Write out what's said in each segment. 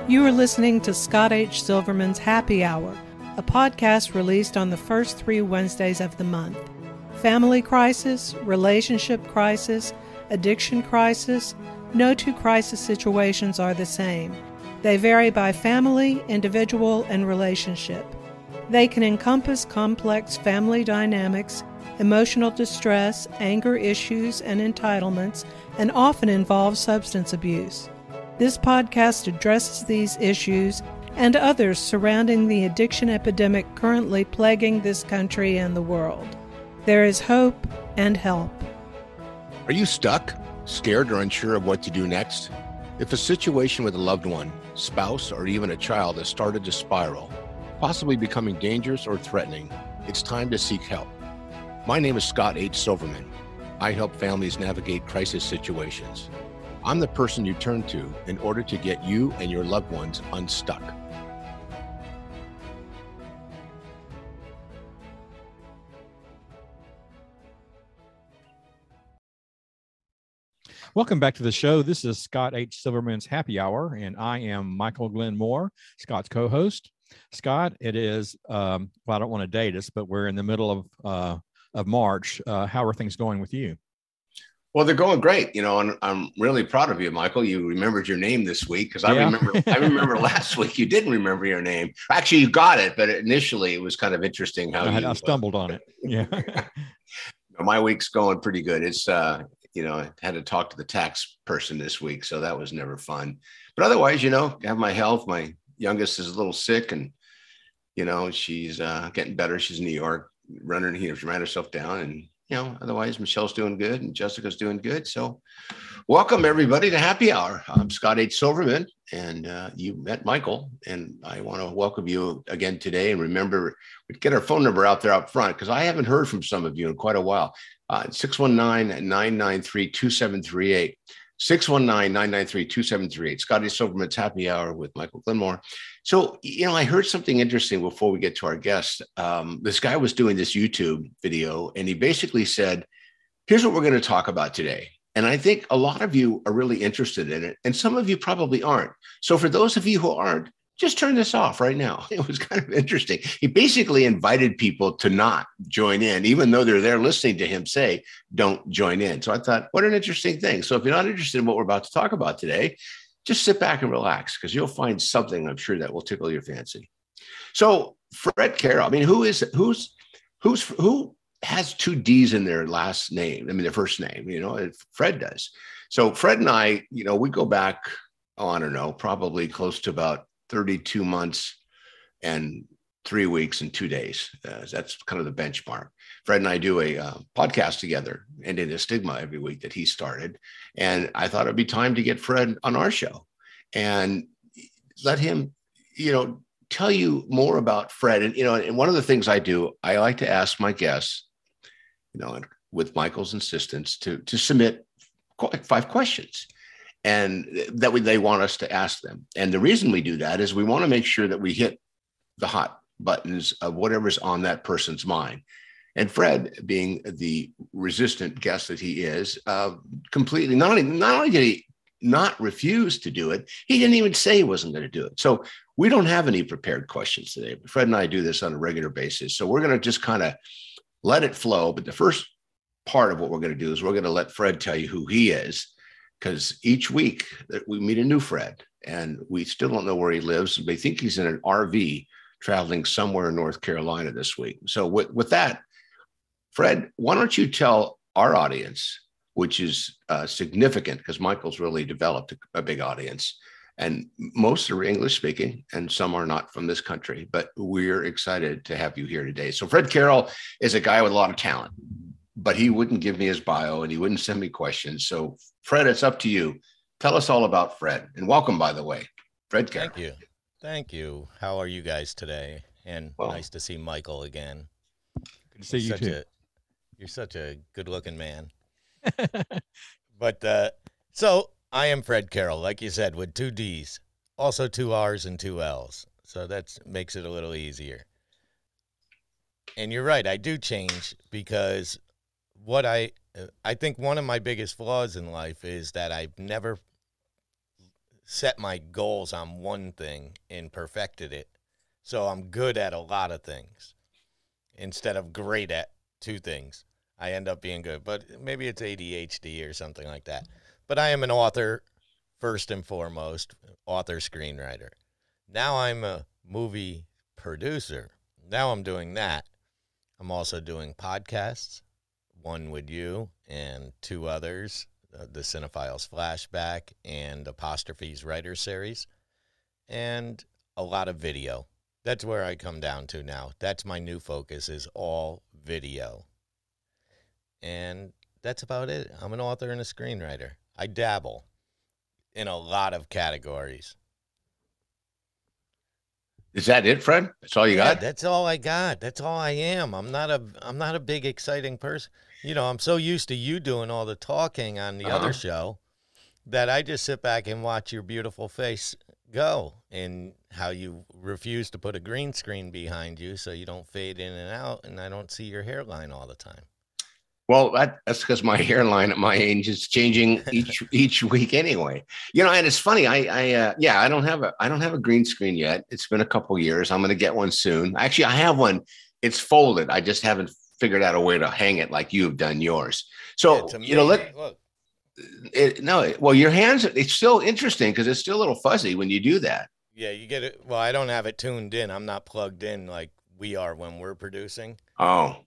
You are listening to Scott H. Silverman's Happy Hour, a podcast released on the first 3 Wednesdays of the month. Family crisis, relationship crisis, addiction crisis, no two crisis situations are the same. They vary by family, individual, and relationship. They can encompass complex family dynamics, emotional distress, anger issues, and entitlements, and often involve substance abuse. This podcast addresses these issues and others surrounding the addiction epidemic currently plaguing this country and the world. There is hope and help. Are you stuck, scared, or unsure of what to do next? If a situation with a loved one, spouse, or even a child has started to spiral, possibly becoming dangerous or threatening, it's time to seek help. My name is Scott H. Silverman. I help families navigate crisis situations. I'm the person you turn to in order to get you and your loved ones unstuck. Welcome back to the show. This is Scott H. Silverman's Happy Hour, and I am Michael Glenn Moore, Scott's co-host. Scott, it is, well, I don't want to date us, but we're in the middle of March. How are things going with you? Well, they're going great, and I'm really proud of you, Michael. You remembered your name this week because I remember last week you didn't remember your name. Actually, you got it, but initially it was kind of interesting how I stumbled on it. Yeah. My week's going pretty good. It's, I had to talk to the tax person this week, so that was never fun. But otherwise, have my health. My youngest is a little sick, and she's getting better. She's in New York, running. She ran herself down, and otherwise Michelle's doing good and Jessica's doing good. So welcome everybody to Happy Hour. I'm Scott H. Silverman, and you met Michael, and I want to welcome you again today. And remember, we get our phone number out there up front because I haven't heard from some of you in quite a while. 619-993-2738. 619-993-2738. Scotty Silverman's Happy Hour with Michael Glenmore. So, I heard something interesting before we get to our guest. This guy was doing this YouTube video, and he basically said, here's what we're going to talk about today. And I think a lot of you are really interested in it, and some of you probably aren't. So for those of you who aren't, just turn this off right now. It was kind of interesting. He basically invited people to not join in, even though they're there listening to him say, don't join in. So I thought, what an interesting thing. So if you're not interested in what we're about to talk about today, just sit back and relax because you'll find something, I'm sure, that will tickle your fancy. So Fred Carroll, I mean, who has 2 D's in their last name? I mean, their first name, Fred does. So Fred and I, we go back, I don't know, probably close to about 32 months and 3 weeks and 2 days. That's kind of the benchmark. Fred and I do a podcast together, ending the Stigma every week that he started. And I thought it'd be time to get Fred on our show and let him, tell you more about Fred. And, and one of the things I do, I like to ask my guests, with Michael's insistence to submit 5 questions. And that they want us to ask them. And the reason we do that is we want to make sure that we hit the hot buttons of whatever's on that person's mind. And Fred, being the resistant guest that he is, completely, not only did he not refuse to do it, he didn't even say he wasn't going to do it. So we don't have any prepared questions today. But Fred and I do this on a regular basis. So we're going to just kind of let it flow. But the first part of what we're going to do is we're going to let Fred tell you who he is. Because each week we meet a new Fred, and we still don't know where he lives. They think he's in an RV traveling somewhere in North Carolina this week. So with that, Fred, why don't you tell our audience, which is significant because Michael's really developed a big audience, and most are English speaking and some are not from this country, but we're excited to have you here today. So Fred Carroll is a guy with a lot of talent, but he wouldn't give me his bio and he wouldn't send me questions. So Fred, it's up to you. Tell us all about Fred, and welcome, by the way, Fred Carroll. Thank you. How are you guys today? And nice to see Michael again. Good to see you too. You're such a good-looking man. But so I am Fred Carroll, like you said, with 2 D's, also 2 R's and 2 L's. So that makes it a little easier. And you're right, I do change because what I think one of my biggest flaws in life is that I've never set my goals on one thing and perfected it. So I'm good at a lot of things instead of great at two things. I end up being good, but maybe it's ADHD or something like that. But I am an author, first and foremost, author, screenwriter. Now I'm a movie producer. Now I'm doing that. I'm also doing podcasts, one with you and two others, the Cinephiles Flashback and Apostrophes Writer Series, and a lot of video. That's where I come down to now. That's my new focus, is all video. And that's about it. I'm an author and a screenwriter. I dabble in a lot of categories. Is that it, Fred? That's all you got? That's all I got. That's all I am. I'm not a big exciting person. You know, I'm so used to you doing all the talking on the other show that I just sit back and watch your beautiful face go, and how you refuse to put a green screen behind you so you don't fade in and out, and I don't see your hairline all the time. Well, that's because my hairline at my age is changing each week anyway. You know, and it's funny. I don't have a green screen yet. It's been a couple years. I'm going to get one soon. Actually, I have one. It's folded. I just haven't figured out a way to hang it like you've done yours. So you know, well, your hands. It's still interesting because it's still a little fuzzy when you do that. Yeah, you get it. Well, I don't have it tuned in. I'm not plugged in like we are when we're producing. Oh,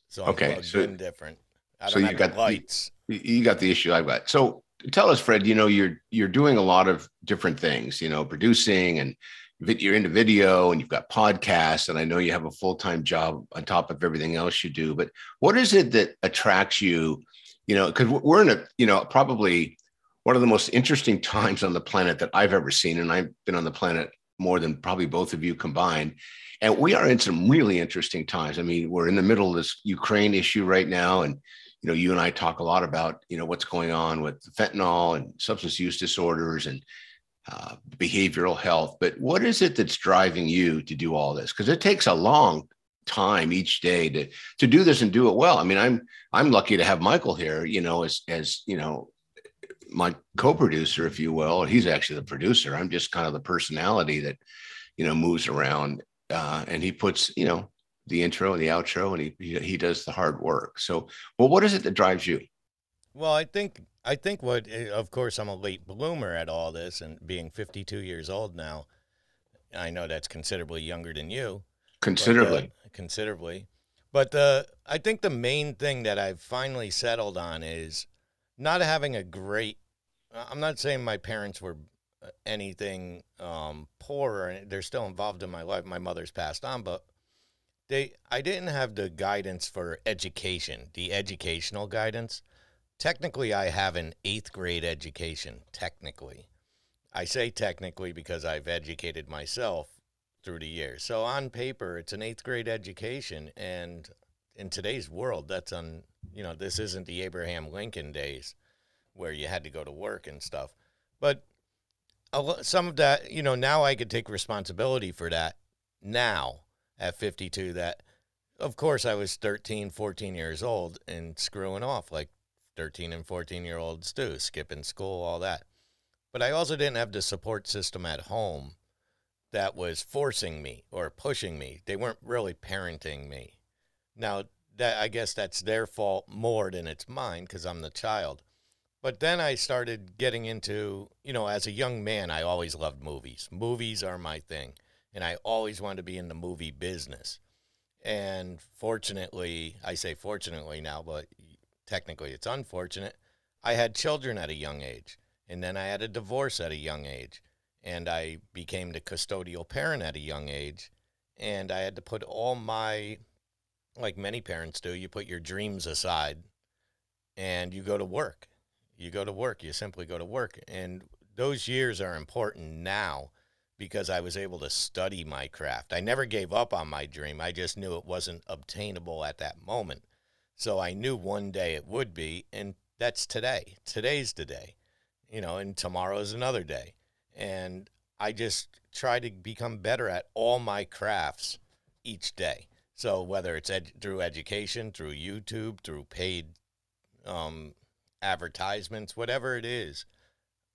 so I'm plugged in different. I don't have got lights. You got the issue I've got. So tell us, Fred, you know, you're doing a lot of different things, you know, producing, and you're into video, and you've got podcasts, and I know you have a full-time job on top of everything else you do, but what is it that attracts you, you know, because we're in a, you know, probably one of the most interesting times on the planet that I've ever seen. And I've been on the planet more than probably both of you combined. And we are in some really interesting times. I mean, we're in the middle of this Ukraine issue right now. And you know, you and I talk a lot about, you know, what's going on with fentanyl and substance use disorders and behavioral health. But what is it that's driving you to do all this? Because it takes a long time each day to do this and do it well. I mean, I'm lucky to have Michael here, you know, as you know, my co-producer, if you will. He's actually the producer. I'm just kind of the personality that, you know, moves around, and he puts, you know, the intro and the outro, and he does the hard work. So, well, what is it that drives you? Well, I think what, of course, I'm a late bloomer at all this, and being 52 years old now, I know that's considerably younger than you. Considerably. But I think the main thing that I've finally settled on is not having a great, I'm not saying my parents were anything poor, or they're still involved in my life. My mother's passed on, but I didn't have the guidance for education, the educational guidance. Technically, I have an 8th grade education, technically. I say technically because I've educated myself through the years. So on paper, it's an 8th grade education. And in today's world, that's you know, this isn't the Abraham Lincoln days where you had to go to work and stuff. But some of that, you know, now I could take responsibility for that now. At 52, that, of course, I was 13, 14 years old and screwing off like 13 and 14-year-olds do, skipping school, all that. But I also didn't have the support system at home that was forcing me or pushing me. They weren't really parenting me. Now, I guess that's their fault more than it's mine because I'm the child. But then I started getting into, you know, as a young man, I always loved movies. Movies are my thing. And I always wanted to be in the movie business. And fortunately, I say fortunately now, but technically it's unfortunate, I had children at a young age. And then I had a divorce at a young age. And I became the custodial parent at a young age. And I had to put all my, like many parents do, you put your dreams aside and you go to work. You simply go to work. And those years are important now, because I was able to study my craft. I never gave up on my dream. I just knew it wasn't obtainable at that moment. So I knew one day it would be, and that's today. Today's the day, you know, and tomorrow's another day. And I just try to become better at all my crafts each day. So whether it's through education, through YouTube, through paid advertisements, whatever it is,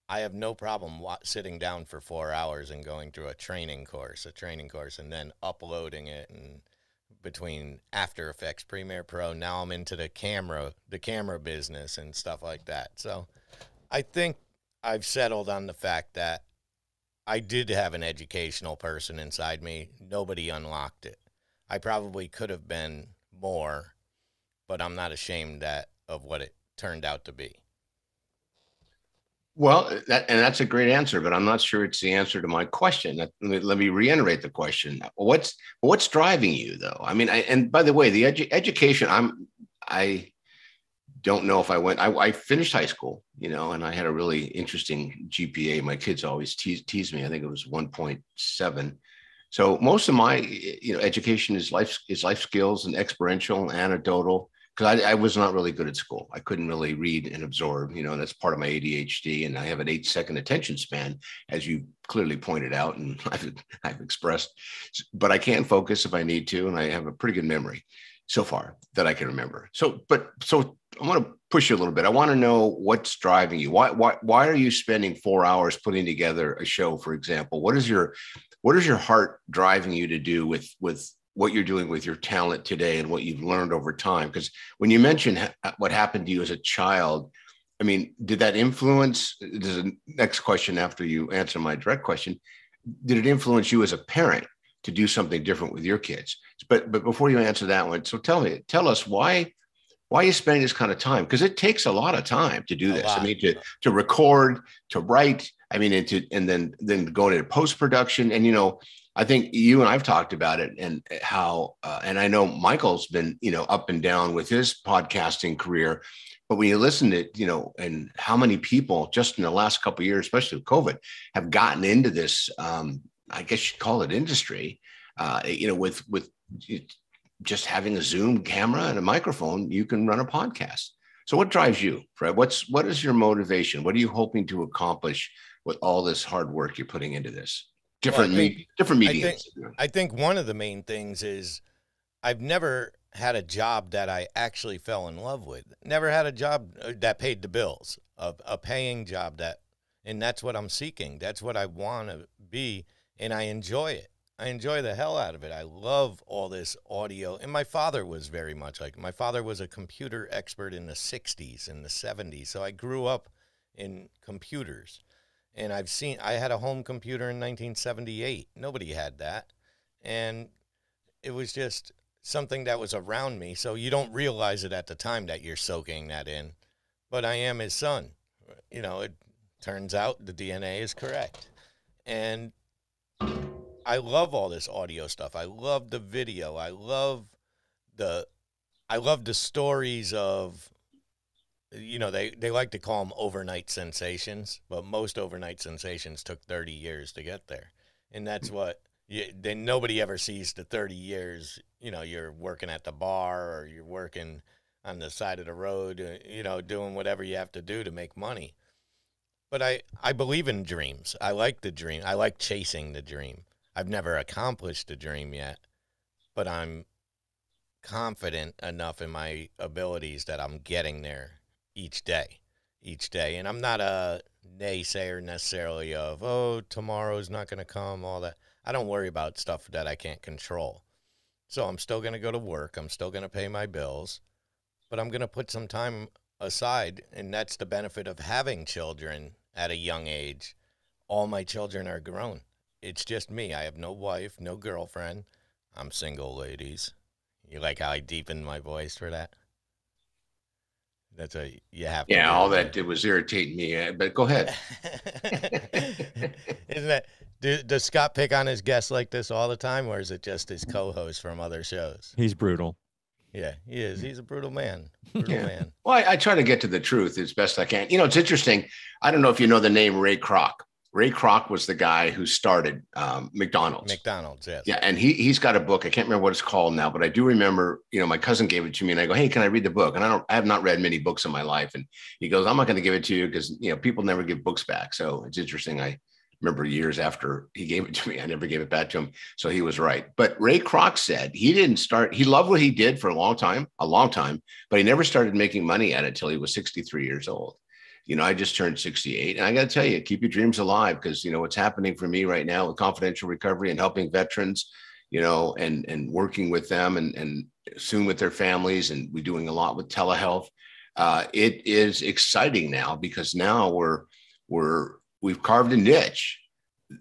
I have no problem sitting down for 4 hours and going through a training course, and then uploading it, and between After Effects, Premiere Pro, now I'm into the camera business and stuff like that. So I think I've settled on the fact that I did have an educational person inside me. Nobody unlocked it. I probably could have been more, but I'm not ashamed of what it turned out to be. Well, that's a great answer, but I'm not sure it's the answer to my question. Let me reiterate the question. What's driving you, though? I mean, and by the way, the education, I don't know if I finished high school, and I had a really interesting GPA. My kids always tease me. I think it was 1.7. So most of my, education is life skills and experiential and anecdotal. Because I was not really good at school. I couldn't really read and absorb, that's part of my ADHD. And I have an 8-second attention span, as you clearly pointed out, and I've expressed, but I can focus if I need to. And I have a pretty good memory so far that I can remember. So I want to push you a little bit. I want to know what's driving you. Why are you spending 4 hours putting together a show, for example? What is your heart driving you to do with what you're doing with your talent today and what you've learned over time? Because when you mentioned what happened to you as a child, I mean, did that influence, this is the next question after you answer my direct question, did it influence you as a parent to do something different with your kids? But before you answer that one, so tell us why are you spending this kind of time? Because it takes a lot of time to do this. I mean, to record, to write, I mean, and then going into post-production. And, I think you and I've talked about it and how, and I know Michael's been, up and down with his podcasting career, but when you listen to, and how many people just in the last couple of years, especially with COVID, have gotten into this, I guess you'd call it industry, with just having a Zoom camera and a microphone, you can run a podcast. So what drives you, Fred? What is your motivation? What are you hoping to accomplish with all this hard work you're putting into this? Different mediums. I think one of the main things is I've never had a job that I actually fell in love with. Never had a job that paid the bills, a paying job and that's what I'm seeking. That's what I want to be, and I enjoy it. I enjoy the hell out of it. I love all this audio. And my father was very much like, my father was a computer expert in the 60s and the 70s. So I grew up in computers. And I had a home computer in 1978. Nobody had that. And it was just something that was around me. So you don't realize it at the time that you're soaking that in. But I am his son. It turns out the DNA is correct. And I love all this audio stuff. I love the video. I love the stories of, they like to call them overnight sensations, but most overnight sensations took 30 years to get there. And that's what nobody ever sees the 30 years, you're working at the bar or you're working on the side of the road, doing whatever you have to do to make money. But I believe in dreams. I like the dream. I like chasing the dream. I've never accomplished the dream yet, but I'm confident enough in my abilities that I'm getting there each day. And I'm not a naysayer necessarily of, tomorrow's not going to come, all that. I don't worry about stuff that I can't control. So I'm still going to go to work. I'm still going to pay my bills, but I'm going to put some time aside. And that's the benefit of having children at a young age. All my children are grown. It's just me. I have no wife, no girlfriend. I'm single, ladies. You like how I deepened my voice for that? You have to. Yeah, all that, it was irritating me, but go ahead. Isn't that, does Scott pick on his guests like this all the time, or is it just his co-host from other shows? He's brutal. Yeah, he is. He's a brutal man. Man. Well, I try to get to the truth as best I can. It's interesting. I don't know if you know the name Ray Kroc. Ray Kroc was the guy who started McDonald's. Yes. Yeah, and he's got a book. I can't remember what it's called now, but I do remember, my cousin gave it to me and I go, hey, can I read the book? And I have not read many books in my life. And he goes, I'm not going to give it to you because, people never give books back. So it's interesting. I remember years after he gave it to me, I never gave it back to him. So he was right. But Ray Kroc said he loved what he did for a long time, but he never started making money at it till he was 63 years old. I just turned 68, and I got to tell you, keep your dreams alive, because what's happening for me right now with confidential recovery and helping veterans, and working with them and soon with their families, and we're doing a lot with telehealth. It is exciting now, because now we've carved a niche,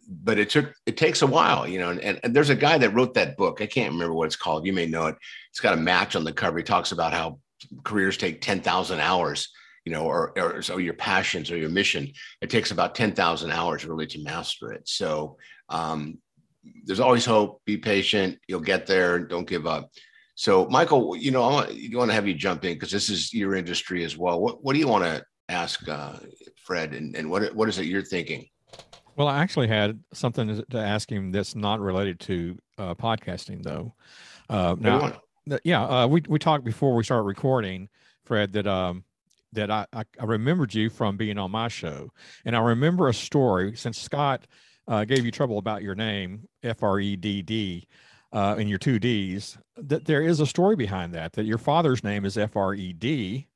but it takes a while, and there's a guy that wrote that book. I can't remember what it's called. You may know it. It's got a match on the cover. He talks about how careers take 10,000 hours, or so your passions or your mission, it takes about 10,000 hours really to master it. So there's always hope. Be patient. You'll get there. Don't give up. So Michael, I want to have you jump in, because this is your industry as well. What do you want to ask Fred, and what is it you're thinking? Well, I actually had something to ask him that's not related to podcasting, though. We talked before we started recording, Fred, that I remembered you from being on my show, and I remember a story, since Scott gave you trouble about your name, F-R-E-D-D, and your two D's, that there is a story behind that your father's name is F-R-E-D,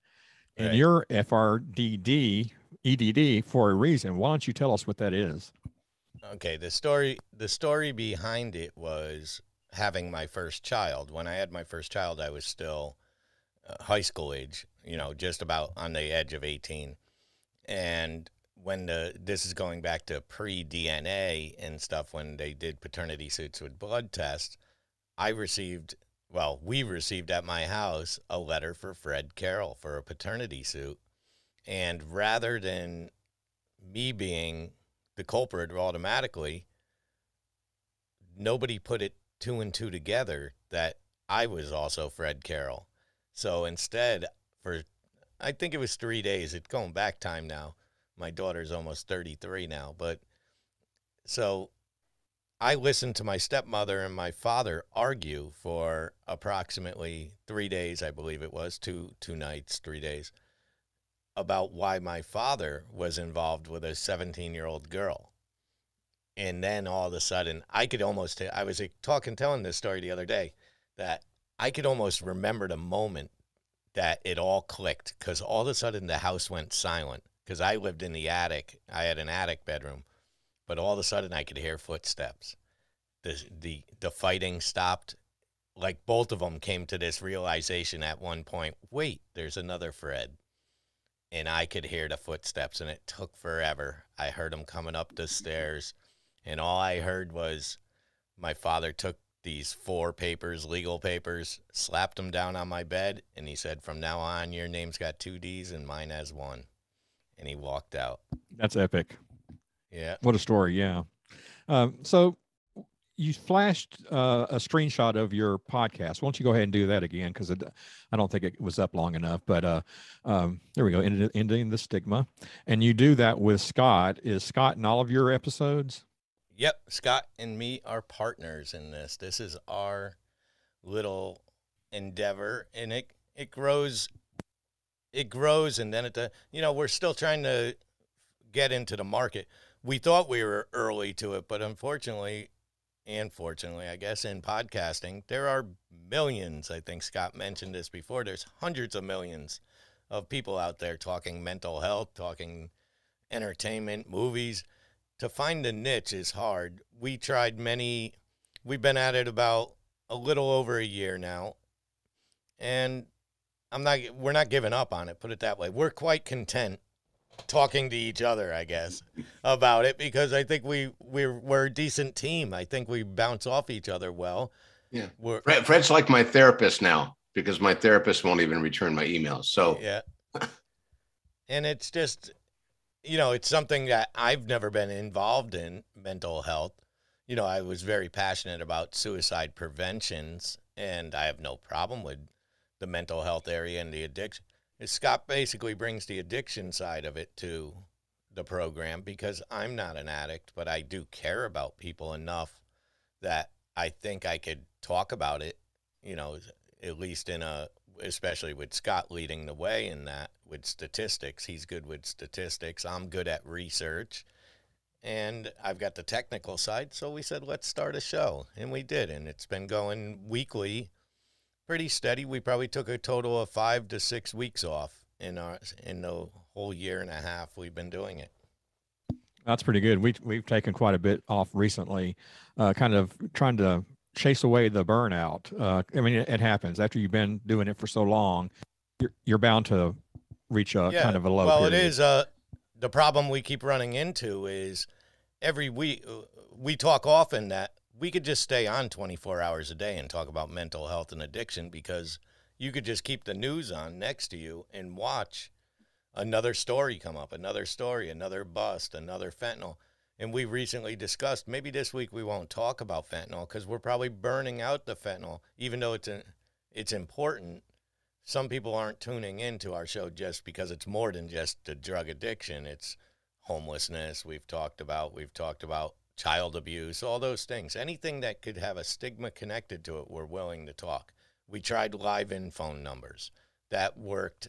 and Right. you're F-R-D-D, EDD, for a reason. Why don't you tell us what that is? Okay, the story behind it was having my first child. When I had my first child, I was still high school age, just about on the edge of 18. And when this is going back to pre-DNA and stuff, when they did paternity suits with blood tests, we received at my house a letter for Fred Carroll for a paternity suit. And rather than me being the culprit automatically, nobody put it two and two together that I was also Fred Carroll. So instead, I think it was 3 days, it's going back time now. My daughter's almost 33 now. But so I listened to my stepmother and my father argue for approximately 3 days, I believe it was, two nights, 3 days, about why my father was involved with a 17-year-old girl. And then all of a sudden, I was telling this story the other day, that I could almost remember the moment that it all clicked, because all of a sudden the house went silent, because I lived in the attic. I had an attic bedroom, but all of a sudden I could hear footsteps. The fighting stopped. Like, both of them came to this realization at one point, wait, there's another Fred. And I could hear the footsteps, and it took forever. I heard them coming up the stairs, and all I heard was my father took these 4 papers, legal papers, slapped them down on my bed, and he said, from now on, your name's got 2 D's and mine has 1. And he walked out. That's epic. Yeah. What a story. Yeah. So you flashed a screenshot of your podcast. Why don't you go ahead and do that again? Because I don't think it was up long enough. But there we go. Ending the Stigma. And you do that with Scott. Is Scott in all of your episodes? Yep. Scott and me are partners in this. This is our little endeavor, and it grows. It grows, and then we're still trying to get into the market. We thought we were early to it, but unfortunately, and fortunately, I guess, in podcasting, there are millions. I think Scott mentioned this before. There's hundreds of millions of people out there talking mental health, talking entertainment, movies. To find a niche is hard. We've been at it about a little over a year now, and we're not giving up on it, put it that way. We're quite content talking to each other, I guess, about it, because I think we're a decent team. I think we bounce off each other well. Yeah. Fred's like my therapist now, because my therapist won't even return my emails. So yeah. And it's just, it's something that I've never been involved in, mental health. I was very passionate about suicide preventions, and I have no problem with the mental health area and the addiction. Scott basically brings the addiction side of it to the program, because I'm not an addict, but I do care about people enough that I think I could talk about it, at least especially with Scott leading the way in that, with statistics. He's good with statistics. I'm good at research, and I've got the technical side. So we said, let's start a show, and we did, and it's been going weekly, pretty steady. We probably took a total of 5 to 6 weeks off in the whole year and a half we've been doing it. That's pretty good. We've taken quite a bit off recently, kind of trying to chase away the burnout. I mean, it happens after you've been doing it for so long. You're bound to reach a kind of a low well, period. it is. The problem we keep running into is every week we talk often that we could just stay on 24 hours a day and talk about mental health and addiction, because you could just keep the news on next to you and watch another story come up, another story, another bust, another fentanyl. And we recently discussed, maybe this week we won't talk about fentanyl because we're probably burning out the fentanyl, even though it's important. Some people aren't tuning into our show just because it's more than just the drug addiction. It's homelessness. We've talked about child abuse, all those things. Anything that could have a stigma connected to it, we're willing to talk. We tried live-in phone numbers. That worked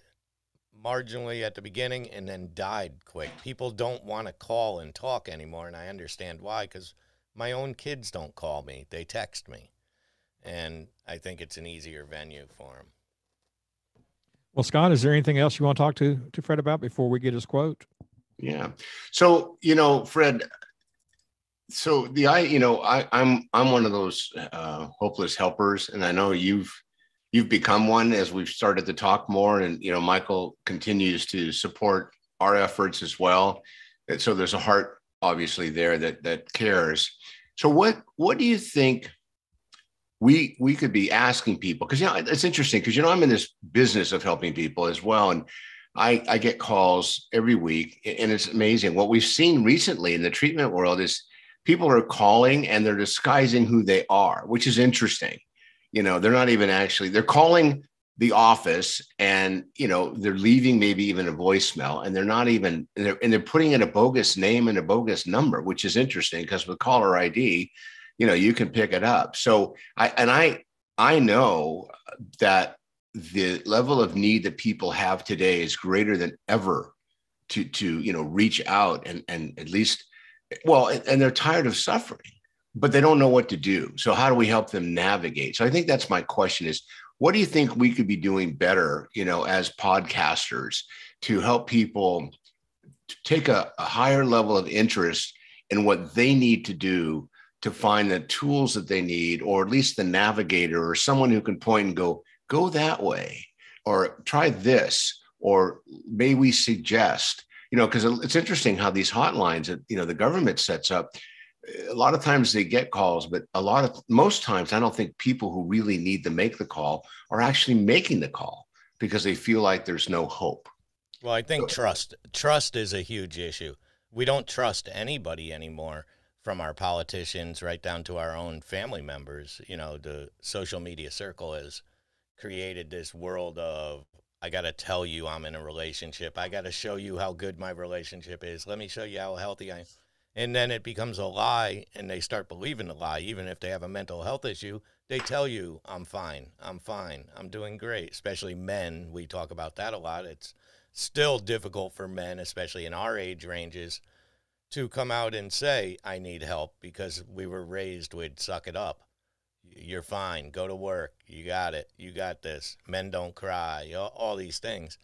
marginally at the beginning and then died quick. People don't want to call and talk anymore, and I understand why, because my own kids don't call me. They text me, and I think it's an easier venue for them. Well, Scott, is there anything else you want to talk to Fred about before we get his quote? Yeah. So, Fred, I'm one of those hopeless helpers, and I know you've become one as we've started to talk more, and Michael continues to support our efforts as well. And so there's a heart obviously there that cares. So what do you think we could be asking people? Because it's interesting because I'm in this business of helping people as well, and I get calls every week, and it's amazing what we've seen recently in the treatment world is people are calling and they're disguising who they are, which is interesting. They're not even they're calling the office and, they're leaving maybe even a voicemail, and they're not even, and they're putting in a bogus name and a bogus number, which is interesting because with caller ID, you can pick it up. So I know that the level of need that people have today is greater than ever to reach out and at least, and they're tired of suffering, but they don't know what to do. So how do we help them navigate? So I think that's my question is, what do you think we could be doing better, as podcasters to help people take a higher level of interest in what they need to do to find the tools that they need, or at least the navigator or someone who can point and go that way, or try this, or may we suggest, because it's interesting how these hotlines that, the government sets up, a lot of times they get calls, but most times, I don't think people who really need to make the call are actually making the call because they feel like there's no hope. Well, I think trust is a huge issue. We don't trust anybody anymore, from our politicians right down to our own family members. The social media circle has created this world of, I got to tell you I'm in a relationship. I got to show you how good my relationship is. Let me show you how healthy I am. And then it becomes a lie, and they start believing the lie. Even if they have a mental health issue, they tell you, I'm fine, I'm doing great. Especially men, we talk about that a lot. It's still difficult for men, especially in our age ranges, to come out and say, I need help, because we were raised with suck it up. You're fine. Go to work. You got it. You got this. Men don't cry. All these things.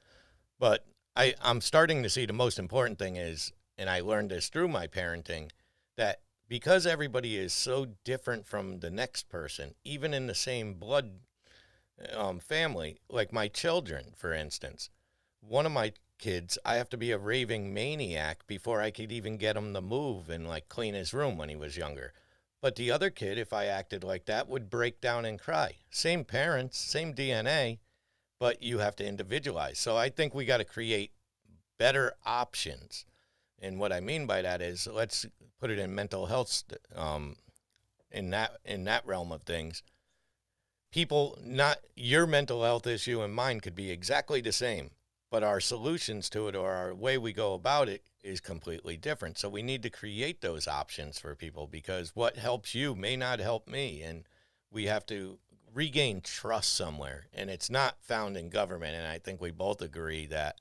But I'm starting to see the most important thing is, and I learned this through my parenting, that because everybody is so different from the next person, even in the same blood family, like my children, for instance, one of my kids, I have to be a raving maniac before I could even get him to move and clean his room when he was younger. But the other kid, if I acted like that, would break down and cry. Same parents, same DNA, but you have to individualize. So I think we got to create better options. And what I mean by that is, let's put it in mental health, in that realm of things. People, not your mental health issue and mine could be exactly the same, but our solutions to it or our way we go about it is completely different. So we need to create those options for people, because what helps you may not help me. And we have to regain trust somewhere. And it's not found in government. And I think we both agree that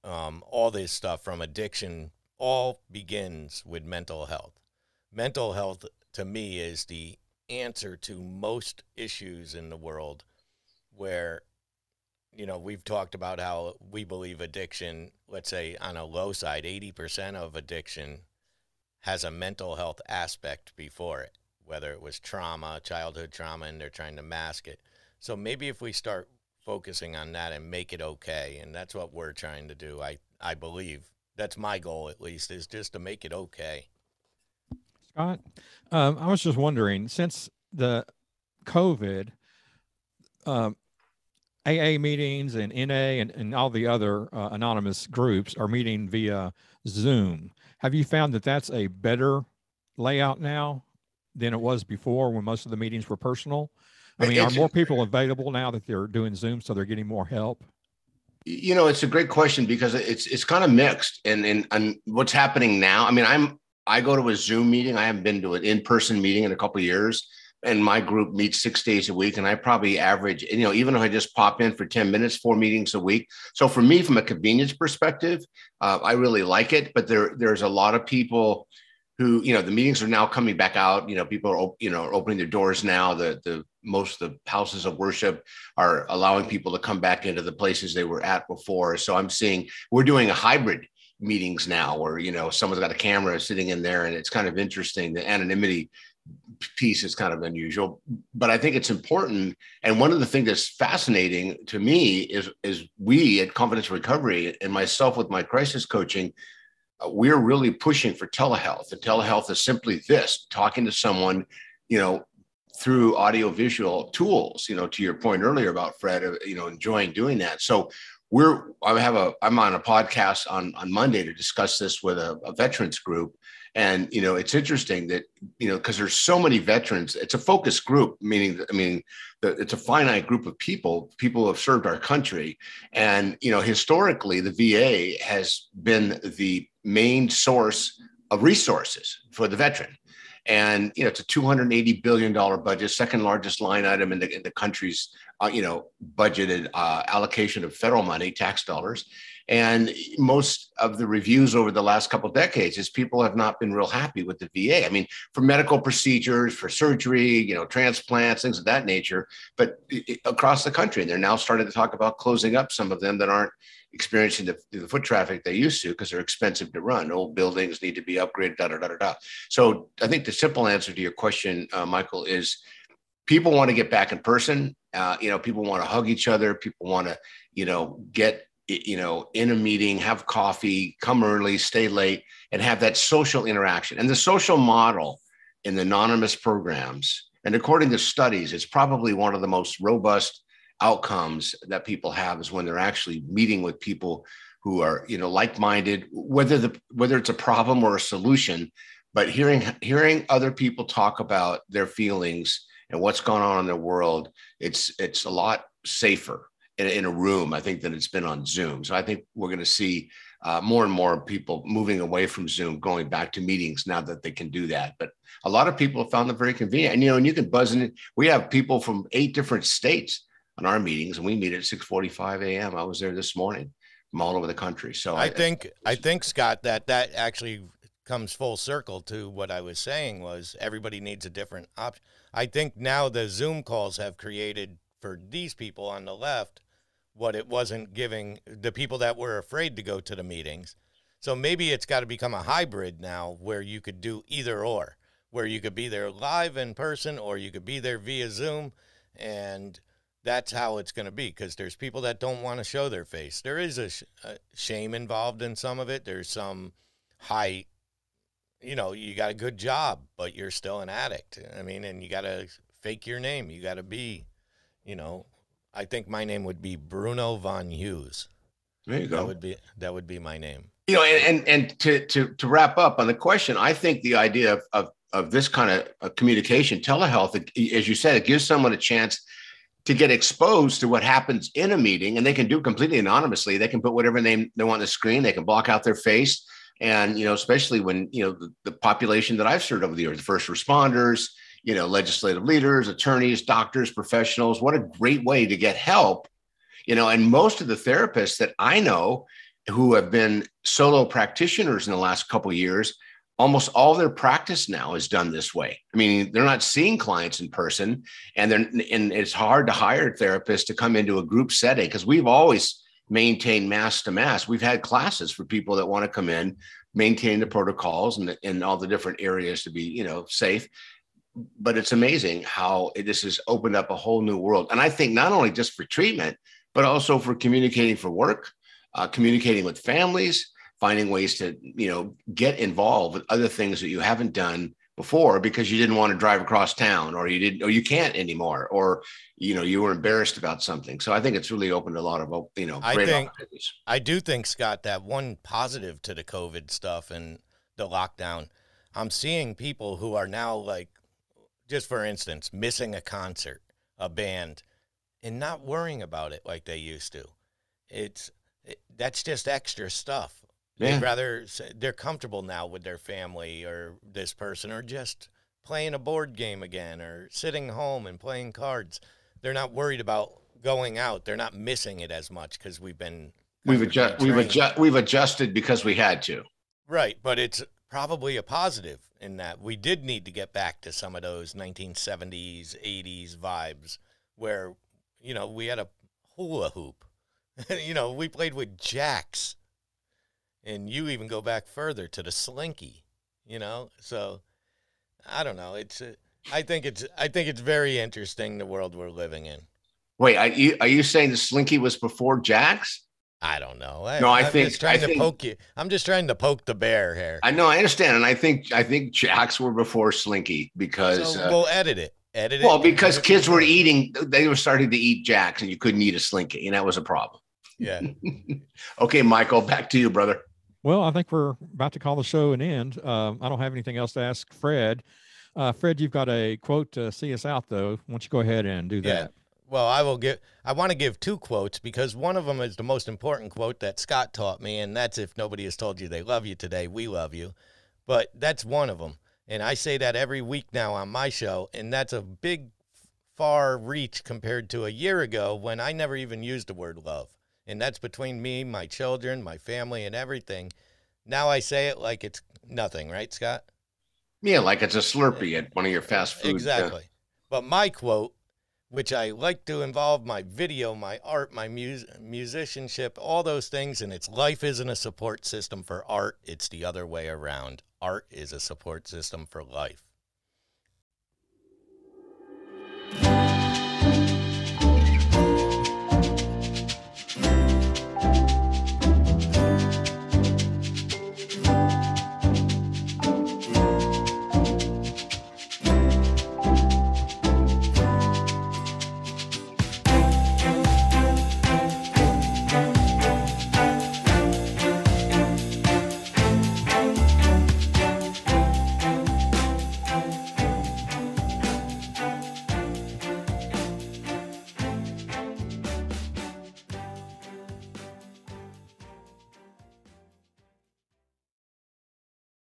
all this stuff from addiction all begins with mental health. Mental health, to me, is the answer to most issues in the world, where we've talked about how we believe addiction, let's say on a low side, 80% of addiction has a mental health aspect before it, whether it was trauma, childhood trauma, and they're trying to mask it. So maybe if we start focusing on that and make it okay, and that's what we're trying to do, I believe. That's my goal, at least, is just to make it okay. Scott, I was just wondering, since the COVID, AA meetings and NA and all the other anonymous groups are meeting via Zoom. Have you found that that's a better layout now than it was before when most of the meetings were personal? I mean, are more people available now that they're doing Zoom, so they're getting more help? It's a great question because it's kind of mixed. And what's happening now, I mean, I go to a Zoom meeting. I haven't been to an in-person meeting in a couple of years. And my group meets 6 days a week, and I probably average, even if I just pop in for 10 minutes, 4 meetings a week. So for me, from a convenience perspective, I really like it. But there's a lot of people who, the meetings are now coming back out. People are, opening their doors now. Most of the houses of worship are allowing people to come back into the places they were at before. So I'm seeing we're doing a hybrid meetings now where, someone's got a camera sitting in there, and it's kind of interesting. The anonymity piece is kind of unusual, but I think it's important. And one of the things that's fascinating to me is we at Confidence Recovery and myself with my crisis coaching, we're really pushing for telehealth. And telehealth is simply this: talking to someone, through audio-visual tools. To your point earlier about Fred, enjoying doing that. So I'm on a podcast on Monday to discuss this with a veterans group. And, it's interesting that, because there's so many veterans, it's a focus group, meaning it's a finite group of people who have served our country. And, historically, the VA has been the main source of resources for the veteran. And, it's a $280 billion budget, second largest line item in the country's, budgeted allocation of federal money, tax dollars. And most of the reviews over the last couple of decades is people have not been real happy with the VA. I mean, for medical procedures, for surgery, transplants, things of that nature, but across the country. And they're now starting to talk about closing up some of them that aren't experiencing the foot traffic they used to because they're expensive to run. Old buildings need to be upgraded, da, da, da, da, da. So I think the simple answer to your question, Michael, is people want to get back in person. People want to hug each other. People want to, get in a meeting, have coffee, come early, stay late, and have that social interaction. And the social model in the anonymous programs, and according to studies, it's probably one of the most robust outcomes that people have is when they're actually meeting with people who are, like-minded, whether it's a problem or a solution, but hearing other people talk about their feelings and what's going on in their world, it's a lot safer in a room, I think, than it's been on Zoom. So I think we're going to see more and more people moving away from Zoom, going back to meetings now that they can do that. But a lot of people have found them very convenient. And, you can buzz in. We have people from 8 different states on our meetings, and we meet at 6:45 a.m. I was there this morning from all over the country. So I think, Scott, that actually comes full circle to what I was saying was everybody needs a different option. I think now the Zoom calls have created for these people on the left what it wasn't giving the people that were afraid to go to the meetings. So maybe it's got to become a hybrid now where you could do either or, where you could be there live in person or you could be there via Zoom. And that's how it's going to be, because there's people that don't want to show their face. There is a shame involved in some of it. There's some high, you got a good job, but you're still an addict. I mean, and you got to fake your name. You got to be, I think my name would be Bruno Von Hughes. There you go. That would be my name. And to wrap up on the question, I think the idea of this kind of communication, telehealth, as you said, it gives someone a chance to get exposed to what happens in a meeting, and they can do completely anonymously. They can put whatever name they want on the screen. They can block out their face. And, especially when, the population that I've served over the years, first responders, legislative leaders, attorneys, doctors, professionals, what a great way to get help, and most of the therapists that I know who have been solo practitioners in the last couple of years almost all their practice now is done this way. I mean, they're not seeing clients in person, and it's hard to hire therapists to come into a group setting, because we've always maintained mask to mask. We've had classes for people that want to come in, maintain the protocols and all the different areas to be, safe. But it's amazing how this has opened up a whole new world. And I think not only just for treatment, but also for communicating for work, communicating with families, finding ways to, get involved with other things that you haven't done before because you didn't want to drive across town, or you can't anymore, or, you were embarrassed about something. So I think it's really opened a lot of, great opportunities. I do think, Scott, that one positive to the COVID stuff and the lockdown, I'm seeing people who are now, like, just for instance, missing a concert, a band, and not worrying about it like they used to. That's just extra stuff. Yeah. They're comfortable now with their family or this person, or just playing a board game again, or sitting home and playing cards. They're not worried about going out. They're not missing it as much because we've adjusted because we had to. Right, but it's probably a positive in that we did need to get back to some of those 1970s, 80s vibes where, we had a hula hoop. We played with jacks. And you even go back further to the slinky, So I don't know. I think it's very interesting, the world we're living in. Wait, are you saying the slinky was before jacks? I don't know. I'm just trying to poke you. I'm just trying to poke the bear here. I know, I understand, and I think jacks were before slinky because we'll edit it. Well, because kids were they were starting to eat jacks, and you couldn't eat a slinky, and that was a problem. Yeah. Okay, Michael, back to you, brother. Well, I think we're about to call the show an end. I don't have anything else to ask Fred. Fred, you've got a quote to see us out, though. Why don't you go ahead and do that? Yeah. Well, I want to give two quotes, because one of them is the most important quote that Scott taught me, and that's, if nobody has told you they love you today, we love you. But that's one of them. And I say that every week now on my show, and that's a big, far reach compared to a year ago when I never even used the word love. And that's between me, my children, my family, and everything. Now I say it like it's nothing, right, Scott? Yeah, like it's a Slurpee at one of your fast food. Exactly. But my quote, which I like to involve my video, my art, my musicianship, all those things, and it's: life isn't a support system for art, it's the other way around. Art is a support system for life.